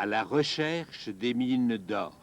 à la recherche des mines d'or.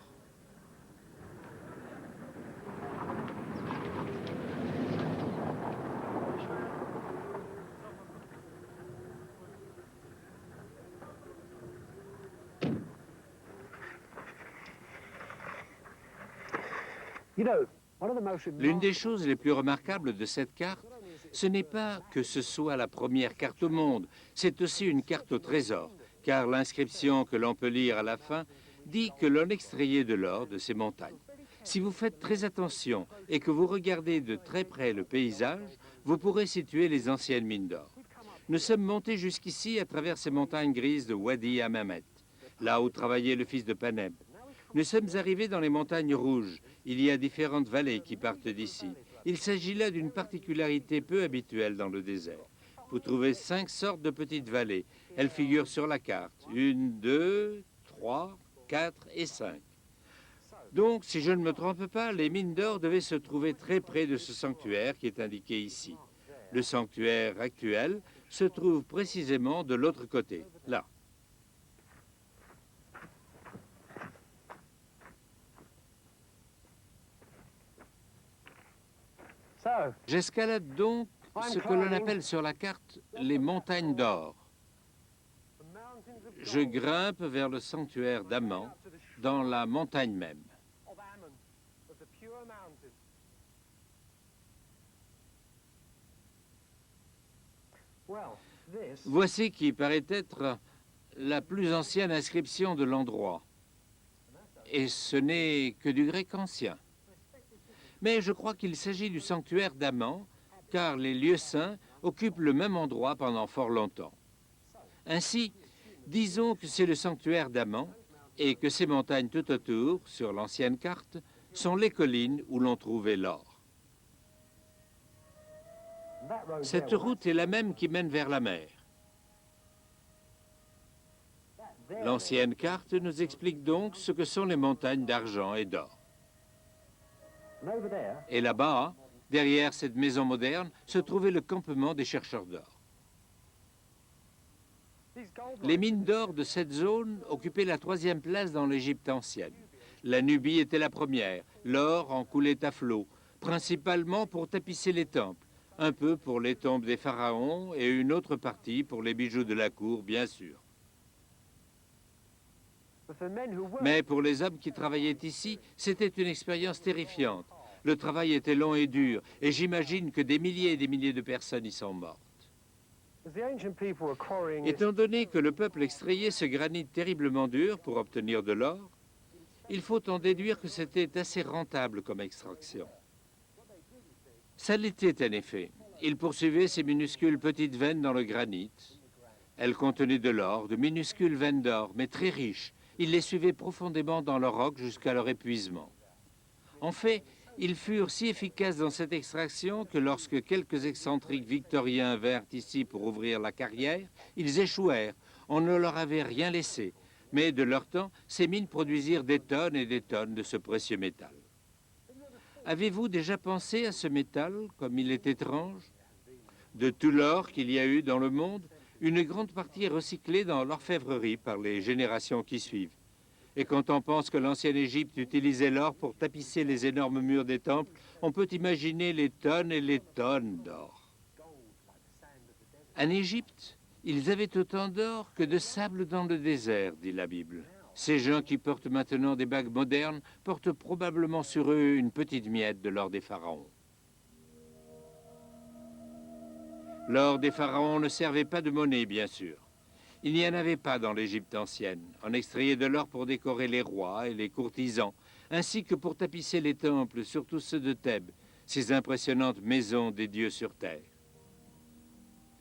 L'une des choses les plus remarquables de cette carte, ce n'est pas que ce soit la première carte au monde, c'est aussi une carte au trésor, car l'inscription que l'on peut lire à la fin dit que l'on extrayait de l'or de ces montagnes. Si vous faites très attention et que vous regardez de très près le paysage, vous pourrez situer les anciennes mines d'or. Nous sommes montés jusqu'ici à travers ces montagnes grises de Wadi Hammamet, là où travaillait le fils de Paneb. Nous sommes arrivés dans les montagnes rouges. Il y a différentes vallées qui partent d'ici. Il s'agit là d'une particularité peu habituelle dans le désert. Vous trouvez 5 sortes de petites vallées. Elles figurent sur la carte. 1, 2, 3, 4 et 5. Donc, si je ne me trompe pas, les mines d'or devaient se trouver très près de ce sanctuaire qui est indiqué ici. Le sanctuaire actuel se trouve précisément de l'autre côté, là. J'escalade donc ce que l'on appelle sur la carte les montagnes d'or. Je grimpe vers le sanctuaire d'Amman, dans la montagne même. Voici qui paraît être la plus ancienne inscription de l'endroit. Et ce n'est que du grec ancien. Mais je crois qu'il s'agit du sanctuaire d'Amman, car les lieux saints occupent le même endroit pendant fort longtemps. Ainsi, disons que c'est le sanctuaire d'Amman et que ces montagnes tout autour, sur l'ancienne carte, sont les collines où l'on trouvait l'or. Cette route est la même qui mène vers la mer. L'ancienne carte nous explique donc ce que sont les montagnes d'argent et d'or. Et là-bas, derrière cette maison moderne, se trouvait le campement des chercheurs d'or. Les mines d'or de cette zone occupaient la 3e place dans l'Égypte ancienne. La Nubie était la première. L'or en coulait à flot, principalement pour tapisser les temples, un peu pour les tombes des pharaons et une autre partie pour les bijoux de la cour, bien sûr. Mais pour les hommes qui travaillaient ici, c'était une expérience terrifiante. Le travail était long et dur, et j'imagine que des milliers et des milliers de personnes y sont mortes. Étant donné que le peuple extrayait ce granit terriblement dur pour obtenir de l'or, il faut en déduire que c'était assez rentable comme extraction. Ça l'était en effet. Ils poursuivaient ces minuscules petites veines dans le granit. Elles contenaient de l'or, de minuscules veines d'or, mais très riches. Ils les suivaient profondément dans le roc jusqu'à leur épuisement. En fait, ils furent si efficaces dans cette extraction que lorsque quelques excentriques victoriens vinrent ici pour ouvrir la carrière, ils échouèrent. On ne leur avait rien laissé. Mais de leur temps, ces mines produisirent des tonnes et des tonnes de ce précieux métal. Avez-vous déjà pensé à ce métal, comme il est étrange? De tout l'or qu'il y a eu dans le monde, une grande partie est recyclée dans l'orfèvrerie par les générations qui suivent. Et quand on pense que l'ancienne Égypte utilisait l'or pour tapisser les énormes murs des temples, on peut imaginer les tonnes et les tonnes d'or. En Égypte, ils avaient autant d'or que de sable dans le désert, dit la Bible. Ces gens qui portent maintenant des bagues modernes portent probablement sur eux une petite miette de l'or des pharaons. L'or des pharaons ne servait pas de monnaie, bien sûr. Il n'y en avait pas dans l'Égypte ancienne. On extrayait de l'or pour décorer les rois et les courtisans, ainsi que pour tapisser les temples, surtout ceux de Thèbes, ces impressionnantes maisons des dieux sur terre.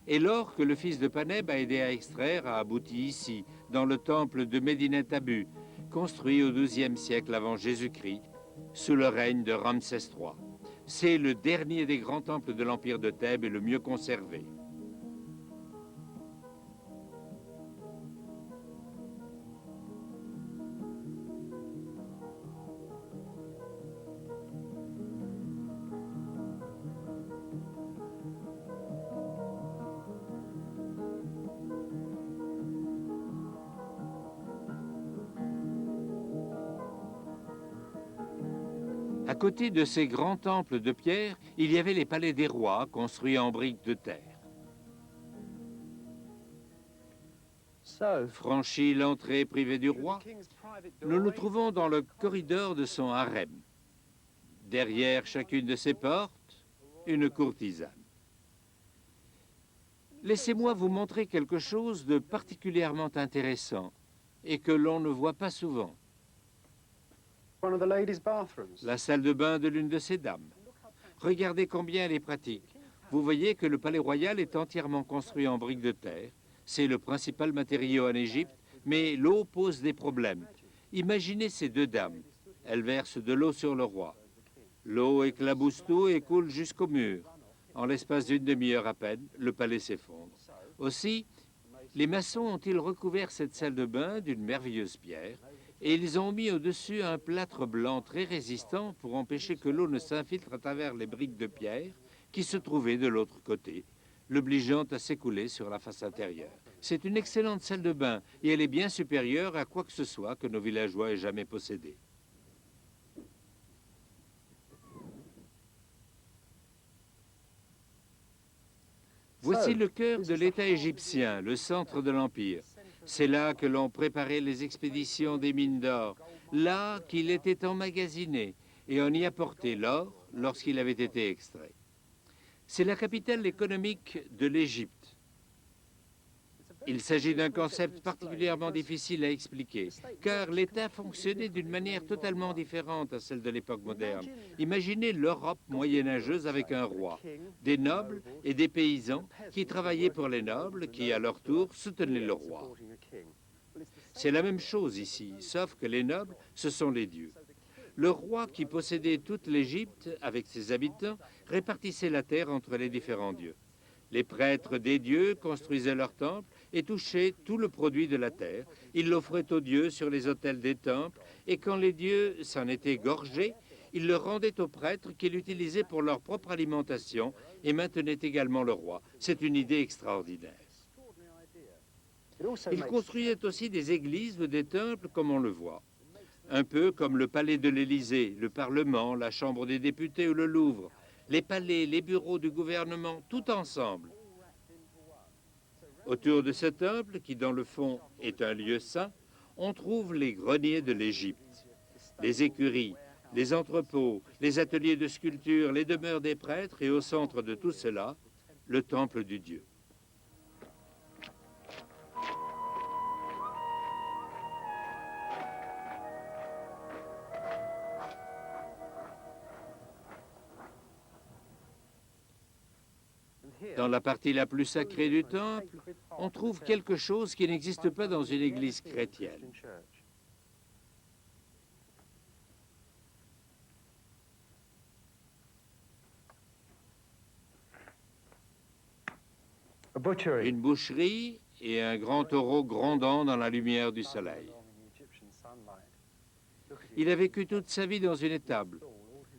Et l'or que le fils de Paneb a aidé à extraire a abouti ici, dans le temple de Médinet Abu, construit au XIIe siècle avant Jésus-Christ, sous le règne de Ramsès III. C'est le dernier des grands temples de l'Empire de Thèbes et le mieux conservé. À côté de ces grands temples de pierre, il y avait les palais des rois construits en briques de terre. Franchi l'entrée privée du roi, nous nous trouvons dans le corridor de son harem. Derrière chacune de ces portes, une courtisane. Laissez-moi vous montrer quelque chose de particulièrement intéressant et que l'on ne voit pas souvent. La salle de bain de l'une de ces dames. Regardez combien elle est pratique. Vous voyez que le palais royal est entièrement construit en briques de terre. C'est le principal matériau en Égypte, mais l'eau pose des problèmes. Imaginez ces deux dames. Elles versent de l'eau sur le roi. L'eau éclabousse tout et coule jusqu'au mur. En l'espace d'une demi-heure à peine, le palais s'effondre. Aussi, les maçons ont-ils recouvert cette salle de bain d'une merveilleuse pierre et ils ont mis au-dessus un plâtre blanc très résistant pour empêcher que l'eau ne s'infiltre à travers les briques de pierre qui se trouvaient de l'autre côté, l'obligeant à s'écouler sur la face intérieure. C'est une excellente salle de bain et elle est bien supérieure à quoi que ce soit que nos villageois aient jamais possédé. Voici le cœur de l'État égyptien, le centre de l'Empire. C'est là que l'on préparait les expéditions des mines d'or, là qu'il était emmagasiné, et on y apportait l'or lorsqu'il avait été extrait. C'est la capitale économique de l'Égypte. Il s'agit d'un concept particulièrement difficile à expliquer, car l'État fonctionnait d'une manière totalement différente à celle de l'époque moderne. Imaginez l'Europe moyenâgeuse avec un roi, des nobles et des paysans qui travaillaient pour les nobles, qui à leur tour soutenaient le roi. C'est la même chose ici, sauf que les nobles, ce sont les dieux. Le roi qui possédait toute l'Égypte avec ses habitants répartissait la terre entre les différents dieux. Les prêtres des dieux construisaient leurs temples et touchaient tout le produit de la terre. Ils l'offraient aux dieux sur les autels des temples, et quand les dieux s'en étaient gorgés, ils le rendaient aux prêtres qui l'utilisaient pour leur propre alimentation et maintenaient également le roi. C'est une idée extraordinaire. Ils construisaient aussi des églises ou des temples comme on le voit. Un peu comme le palais de l'Élysée, le Parlement, la Chambre des députés ou le Louvre. Les palais, les bureaux du gouvernement, tout ensemble. Autour de ce temple, qui dans le fond est un lieu saint, on trouve les greniers de l'Égypte, les écuries, les entrepôts, les ateliers de sculpture, les demeures des prêtres et au centre de tout cela, le temple du Dieu. Dans la partie la plus sacrée du temple, on trouve quelque chose qui n'existe pas dans une église chrétienne. Une boucherie et un grand taureau grondant dans la lumière du soleil. Il a vécu toute sa vie dans une étable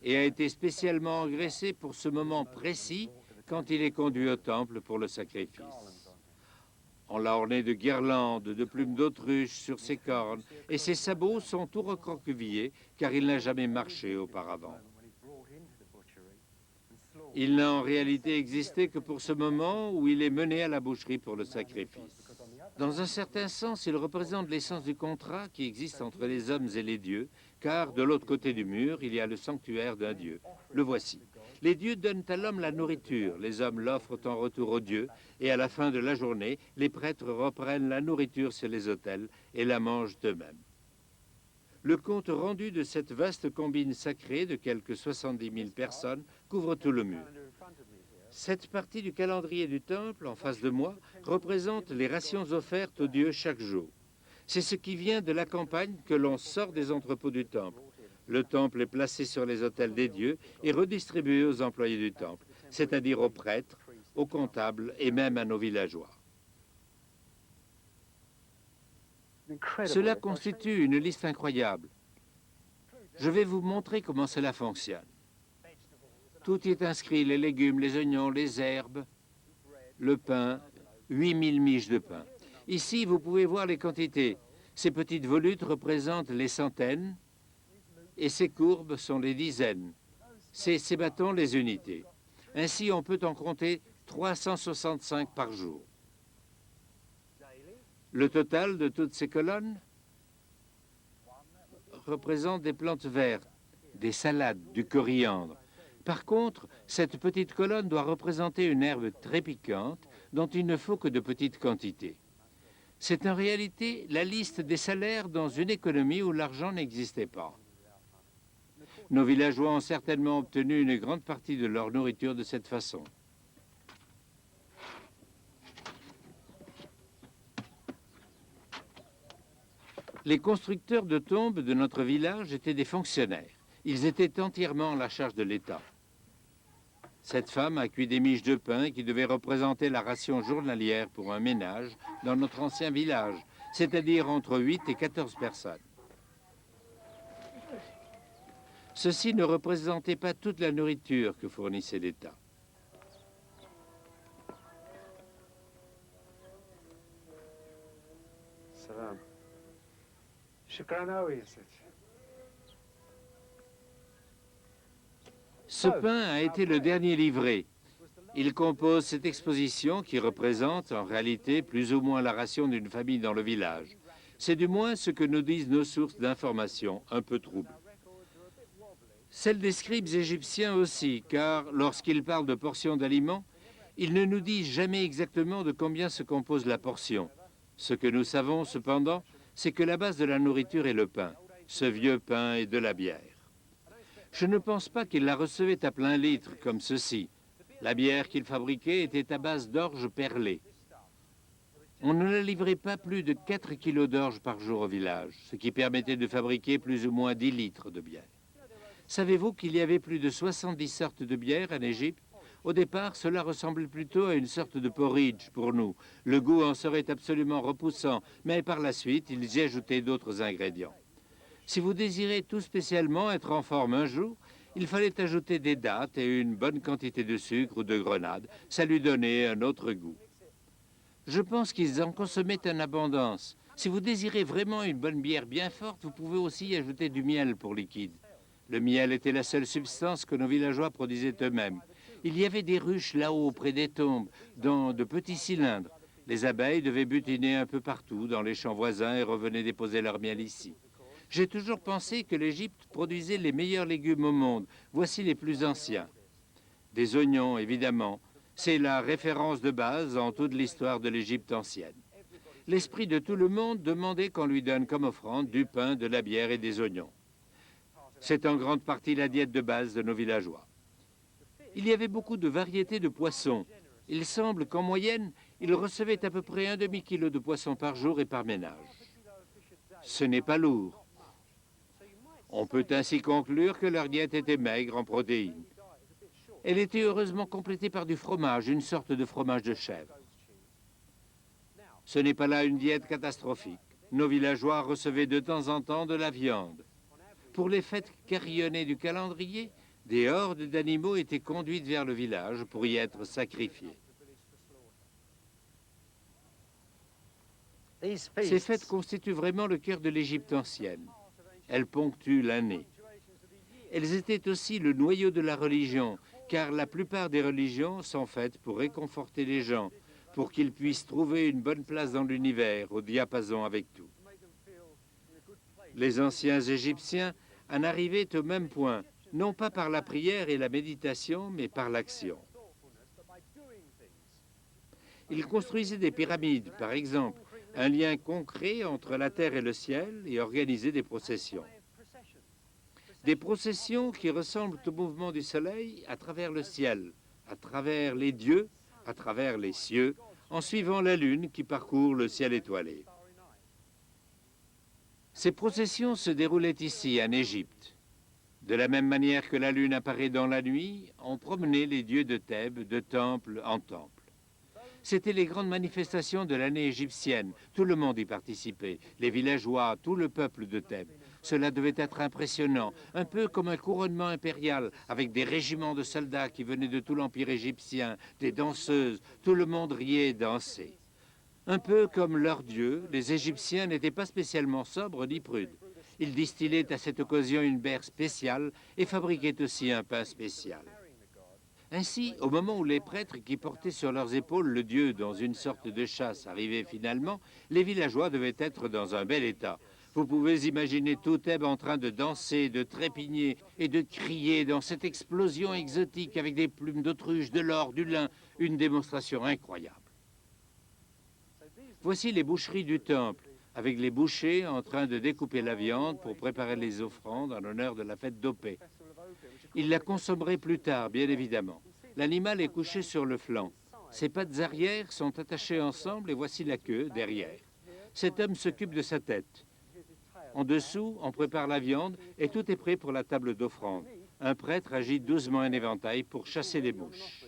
et a été spécialement engraissé pour ce moment précis quand il est conduit au temple pour le sacrifice. On l'a orné de guirlandes, de plumes d'autruche sur ses cornes, et ses sabots sont tout recroquevillés car il n'a jamais marché auparavant. Il n'a en réalité existé que pour ce moment où il est mené à la boucherie pour le sacrifice. Dans un certain sens, il représente l'essence du contrat qui existe entre les hommes et les dieux, car de l'autre côté du mur, il y a le sanctuaire d'un dieu. Le voici. Les dieux donnent à l'homme la nourriture, les hommes l'offrent en retour aux dieux, et à la fin de la journée, les prêtres reprennent la nourriture sur les autels et la mangent eux-mêmes. Le compte rendu de cette vaste combine sacrée de quelques 70 000 personnes couvre tout le mur. Cette partie du calendrier du temple, en face de moi, représente les rations offertes aux dieux chaque jour. C'est ce qui vient de la campagne que l'on sort des entrepôts du temple. Le temple est placé sur les autels des dieux et redistribué aux employés du temple, c'est-à-dire aux prêtres, aux comptables et même à nos villageois. Cela constitue une liste incroyable. Je vais vous montrer comment cela fonctionne. Tout y est inscrit, les légumes, les oignons, les herbes, le pain, 8000 miches de pain. Ici, vous pouvez voir les quantités. Ces petites volutes représentent les centaines. et ces courbes sont les dizaines. Ces bâtons, les unités. Ainsi, on peut en compter 365 par jour. Le total de toutes ces colonnes représente des plantes vertes, des salades, du coriandre. Par contre, cette petite colonne doit représenter une herbe très piquante dont il ne faut que de petites quantités. C'est en réalité la liste des salaires dans une économie où l'argent n'existait pas. Nos villageois ont certainement obtenu une grande partie de leur nourriture de cette façon. Les constructeurs de tombes de notre village étaient des fonctionnaires. Ils étaient entièrement à la charge de l'État. Cette femme a cuit des miches de pain qui devaient représenter la ration journalière pour un ménage dans notre ancien village, c'est-à-dire entre 8 et 14 personnes. Ceci ne représentait pas toute la nourriture que fournissait l'État. Ce pain a été le dernier livré. Il compose cette exposition qui représente en réalité plus ou moins la ration d'une famille dans le village. C'est du moins ce que nous disent nos sources d'information, un peu troubles. Celles des scribes égyptiens aussi, car lorsqu'ils parlent de portions d'aliments, ils ne nous disent jamais exactement de combien se compose la portion. Ce que nous savons cependant, c'est que la base de la nourriture est le pain, ce vieux pain et de la bière. Je ne pense pas qu'ils la recevaient à plein litre comme ceci. La bière qu'ils fabriquaient était à base d'orge perlée. On ne la livrait pas plus de 4 kilos d'orge par jour au village, ce qui permettait de fabriquer plus ou moins 10 litres de bière. Savez-vous qu'il y avait plus de 70 sortes de bière en Égypte? Au départ, cela ressemblait plutôt à une sorte de porridge pour nous. Le goût en serait absolument repoussant, mais par la suite, ils y ajoutaient d'autres ingrédients. Si vous désirez tout spécialement être en forme un jour, il fallait ajouter des dattes et une bonne quantité de sucre ou de grenade. Ça lui donnait un autre goût. Je pense qu'ils en consommaient en abondance. Si vous désirez vraiment une bonne bière bien forte, vous pouvez aussi y ajouter du miel pour liquide. Le miel était la seule substance que nos villageois produisaient eux-mêmes. Il y avait des ruches là-haut, près des tombes, dans de petits cylindres. Les abeilles devaient butiner un peu partout, dans les champs voisins, et revenaient déposer leur miel ici. J'ai toujours pensé que l'Égypte produisait les meilleurs légumes au monde. Voici les plus anciens. Des oignons, évidemment. C'est la référence de base en toute l'histoire de l'Égypte ancienne. L'esprit de tout le monde demandait qu'on lui donne comme offrande du pain, de la bière et des oignons. C'est en grande partie la diète de base de nos villageois. Il y avait beaucoup de variétés de poissons. Il semble qu'en moyenne, ils recevaient à peu près un demi-kilo de poissons par jour et par ménage. Ce n'est pas lourd. On peut ainsi conclure que leur diète était maigre en protéines. Elle était heureusement complétée par du fromage, une sorte de fromage de chèvre. Ce n'est pas là une diète catastrophique. Nos villageois recevaient de temps en temps de la viande. Pour les fêtes carillonnées du calendrier, des hordes d'animaux étaient conduites vers le village pour y être sacrifiés. Ces fêtes constituent vraiment le cœur de l'Égypte ancienne. Elles ponctuent l'année. Elles étaient aussi le noyau de la religion, car la plupart des religions sont faites pour réconforter les gens, pour qu'ils puissent trouver une bonne place dans l'univers, au diapason avec tout. Les anciens Égyptiens en arrivaient au même point, non pas par la prière et la méditation, mais par l'action. Ils construisaient des pyramides, par exemple, un lien concret entre la terre et le ciel, et organisaient des processions. Des processions qui ressemblent au mouvement du soleil à travers le ciel, à travers les dieux, à travers les cieux, en suivant la lune qui parcourt le ciel étoilé. Ces processions se déroulaient ici, en Égypte. De la même manière que la lune apparaît dans la nuit, on promenait les dieux de Thèbes de temple en temple. C'étaient les grandes manifestations de l'année égyptienne. Tout le monde y participait, les villageois, tout le peuple de Thèbes. Cela devait être impressionnant, un peu comme un couronnement impérial, avec des régiments de soldats qui venaient de tout l'empire égyptien, des danseuses, tout le monde riait et dansait. Un peu comme leurs dieux, les Égyptiens n'étaient pas spécialement sobres ni prudes. Ils distillaient à cette occasion une bière spéciale et fabriquaient aussi un pain spécial. Ainsi, au moment où les prêtres qui portaient sur leurs épaules le dieu dans une sorte de chasse arrivaient finalement, les villageois devaient être dans un bel état. Vous pouvez imaginer tout Thèbes en train de danser, de trépigner et de crier dans cette explosion exotique avec des plumes d'autruche, de l'or, du lin, une démonstration incroyable. Voici les boucheries du temple, avec les bouchers en train de découper la viande pour préparer les offrandes en l'honneur de la fête d'Opé. Ils la consommeraient plus tard, bien évidemment. L'animal est couché sur le flanc. Ses pattes arrière sont attachées ensemble et voici la queue derrière. Cet homme s'occupe de sa tête. En dessous, on prépare la viande et tout est prêt pour la table d'offrande. Un prêtre agite doucement un éventail pour chasser les mouches.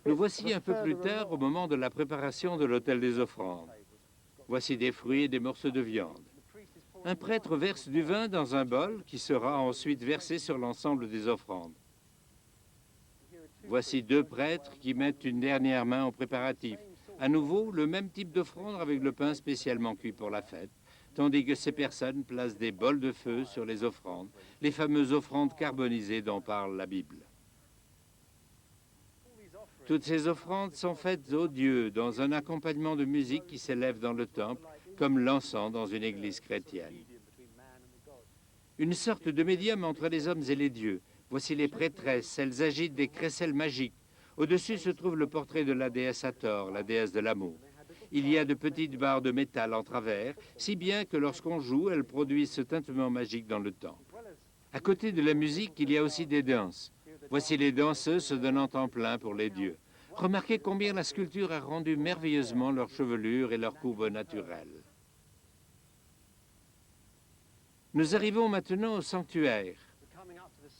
Nous voici un peu plus tard au moment de la préparation de l'autel des offrandes. Voici des fruits et des morceaux de viande. Un prêtre verse du vin dans un bol qui sera ensuite versé sur l'ensemble des offrandes. Voici deux prêtres qui mettent une dernière main aux préparatifs. À nouveau, le même type d'offrande avec le pain spécialement cuit pour la fête, tandis que ces personnes placent des bols de feu sur les offrandes, les fameuses offrandes carbonisées dont parle la Bible. Toutes ces offrandes sont faites aux dieux dans un accompagnement de musique qui s'élève dans le temple, comme l'encens dans une église chrétienne. Une sorte de médium entre les hommes et les dieux. Voici les prêtresses, elles agitent des crécelles magiques. Au-dessus se trouve le portrait de la déesse Hathor, la déesse de l'amour. Il y a de petites barres de métal en travers, si bien que lorsqu'on joue, elles produisent ce tintement magique dans le temple. À côté de la musique, il y a aussi des danses. Voici les danseuses se donnant en plein pour les dieux. Remarquez combien la sculpture a rendu merveilleusement leur chevelure et leur courbe naturelle. Nous arrivons maintenant au sanctuaire,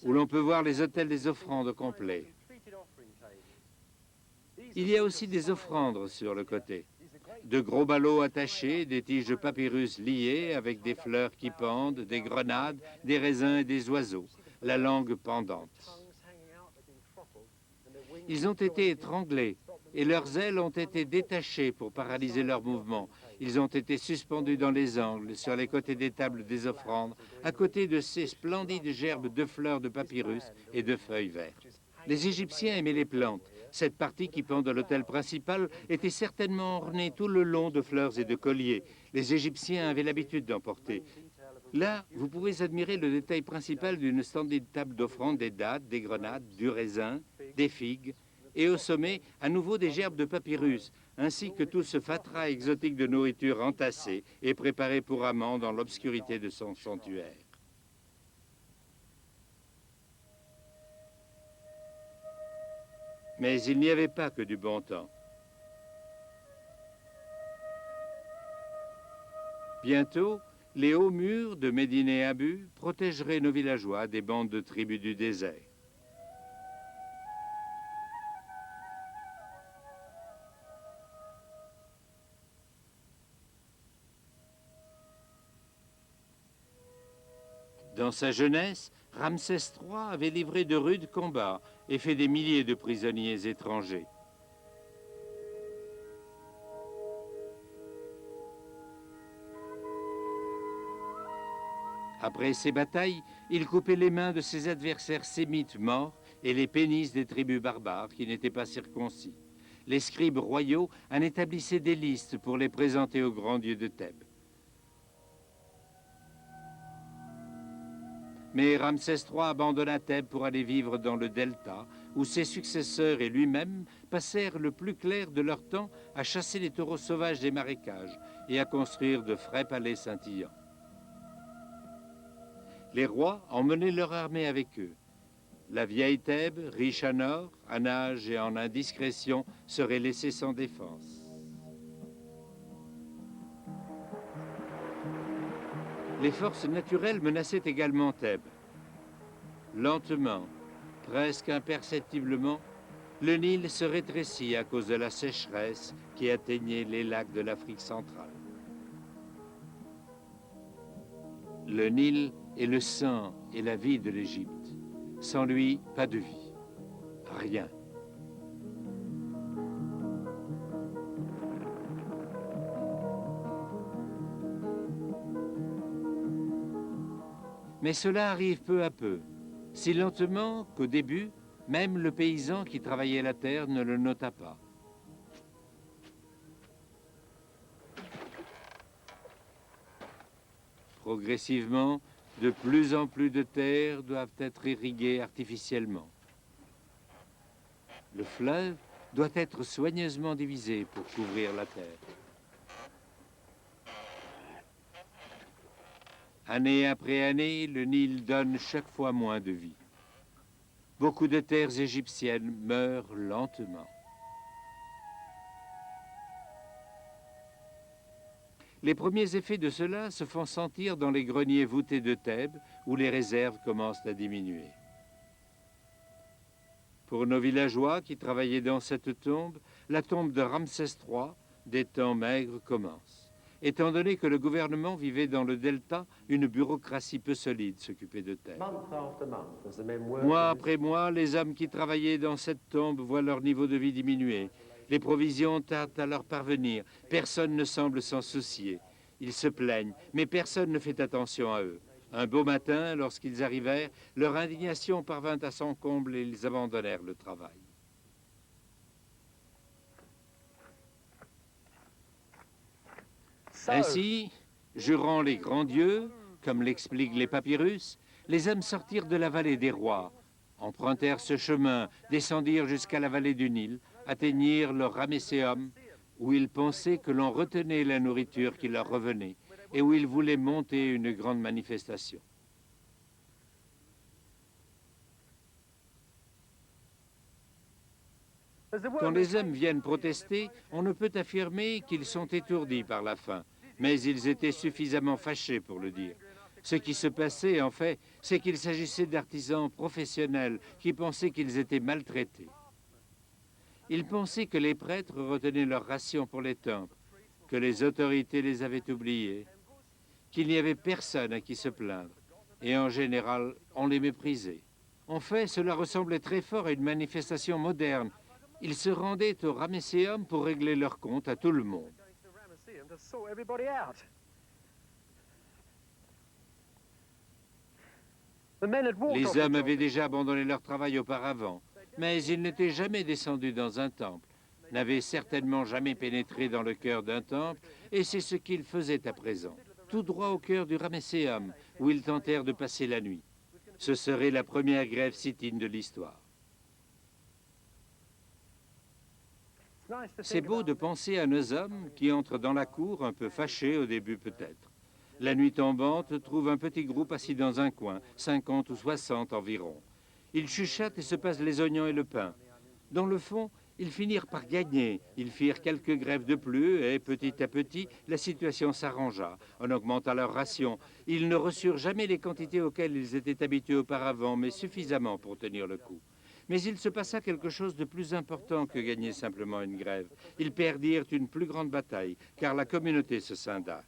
où l'on peut voir les autels des offrandes complets. Il y a aussi des offrandes sur le côté. De gros ballots attachés, des tiges de papyrus liées avec des fleurs qui pendent, des grenades, des raisins et des oiseaux, la langue pendante. Ils ont été étranglés et leurs ailes ont été détachées pour paralyser leurs mouvements. Ils ont été suspendus dans les angles, sur les côtés des tables des offrandes, à côté de ces splendides gerbes de fleurs de papyrus et de feuilles vertes. Les Égyptiens aimaient les plantes. Cette partie qui pend de l'autel principal était certainement ornée tout le long de fleurs et de colliers. Les Égyptiens avaient l'habitude d'en porter. Là, vous pouvez admirer le détail principal d'une splendide table d'offrande, des dattes, des grenades, du raisin, des figues, et au sommet, à nouveau des gerbes de papyrus, ainsi que tout ce fatras exotique de nourriture entassée et préparée pour Amon dans l'obscurité de son sanctuaire. Mais il n'y avait pas que du bon temps. Bientôt, les hauts murs de Médine et Abu protégeraient nos villageois des bandes de tribus du désert. Dans sa jeunesse, Ramsès III avait livré de rudes combats et fait des milliers de prisonniers étrangers. Après ces batailles, il coupait les mains de ses adversaires sémites morts et les pénis des tribus barbares qui n'étaient pas circoncis. Les scribes royaux en établissaient des listes pour les présenter au grand dieu de Thèbes. Mais Ramsès III abandonna Thèbes pour aller vivre dans le delta, où ses successeurs et lui-même passèrent le plus clair de leur temps à chasser les taureaux sauvages des marécages et à construire de frais palais scintillants. Les rois emmenaient leur armée avec eux. La vieille Thèbes, riche en or, en âge et en indiscrétion, serait laissée sans défense. Les forces naturelles menaçaient également Thèbes. Lentement, presque imperceptiblement, le Nil se rétrécit à cause de la sécheresse qui atteignait les lacs de l'Afrique centrale. Le Nil est le sang et la vie de l'Égypte. Sans lui, pas de vie. Rien. Mais cela arrive peu à peu, si lentement qu'au début, même le paysan qui travaillait la terre ne le nota pas. Progressivement, de plus en plus de terres doivent être irriguées artificiellement. Le fleuve doit être soigneusement divisé pour couvrir la terre. Année après année, le Nil donne chaque fois moins de vie. Beaucoup de terres égyptiennes meurent lentement. Les premiers effets de cela se font sentir dans les greniers voûtés de Thèbes, où les réserves commencent à diminuer. Pour nos villageois qui travaillaient dans cette tombe, la tombe de Ramsès III, des temps maigres, commence. Étant donné que le gouvernement vivait dans le delta, une bureaucratie peu solide s'occupait de Thèbes. Mois après mois, les hommes qui travaillaient dans cette tombe voient leur niveau de vie diminuer. Les provisions tardent à leur parvenir. Personne ne semble s'en soucier. Ils se plaignent, mais personne ne fait attention à eux. Un beau matin, lorsqu'ils arrivèrent, leur indignation parvint à son comble et ils abandonnèrent le travail. Ainsi, jurant les grands dieux, comme l'expliquent les papyrus, les hommes sortirent de la vallée des rois, empruntèrent ce chemin, descendirent jusqu'à la vallée du Nil, atteignirent le Ramesséum, où ils pensaient que l'on retenait la nourriture qui leur revenait et où ils voulaient monter une grande manifestation. Quand les hommes viennent protester, on ne peut affirmer qu'ils sont étourdis par la faim, mais ils étaient suffisamment fâchés pour le dire. Ce qui se passait, en fait, c'est qu'il s'agissait d'artisans professionnels qui pensaient qu'ils étaient maltraités. Ils pensaient que les prêtres retenaient leurs rations pour les temples, que les autorités les avaient oubliés, qu'il n'y avait personne à qui se plaindre, et en général, on les méprisait. En fait, cela ressemblait très fort à une manifestation moderne. Ils se rendaient au Ramesséum pour régler leurs comptes à tout le monde. Les hommes avaient déjà abandonné leur travail auparavant, mais ils n'étaient jamais descendus dans un temple, n'avaient certainement jamais pénétré dans le cœur d'un temple, et c'est ce qu'ils faisaient à présent, tout droit au cœur du Ramesséum, où ils tentèrent de passer la nuit. Ce serait la première grève sit-in de l'histoire. C'est beau de penser à nos hommes qui entrent dans la cour un peu fâchés au début peut-être. La nuit tombante trouve un petit groupe assis dans un coin, 50 ou 60 environ. Ils chuchotent et se passent les oignons et le pain. Dans le fond, ils finirent par gagner. Ils firent quelques grèves de plus et petit à petit, la situation s'arrangea. On augmenta leurs rations. Ils ne reçurent jamais les quantités auxquelles ils étaient habitués auparavant, mais suffisamment pour tenir le coup. Mais il se passa quelque chose de plus important que gagner simplement une grève. Ils perdirent une plus grande bataille, car la communauté se scinda.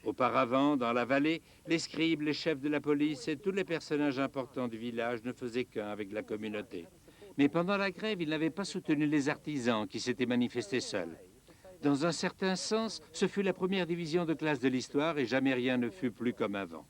Auparavant, dans la vallée, les scribes, les chefs de la police et tous les personnages importants du village ne faisaient qu'un avec la communauté. Mais pendant la grève, ils n'avaient pas soutenu les artisans qui s'étaient manifestés seuls. Dans un certain sens, ce fut la première division de classe de l'histoire et jamais rien ne fut plus comme avant.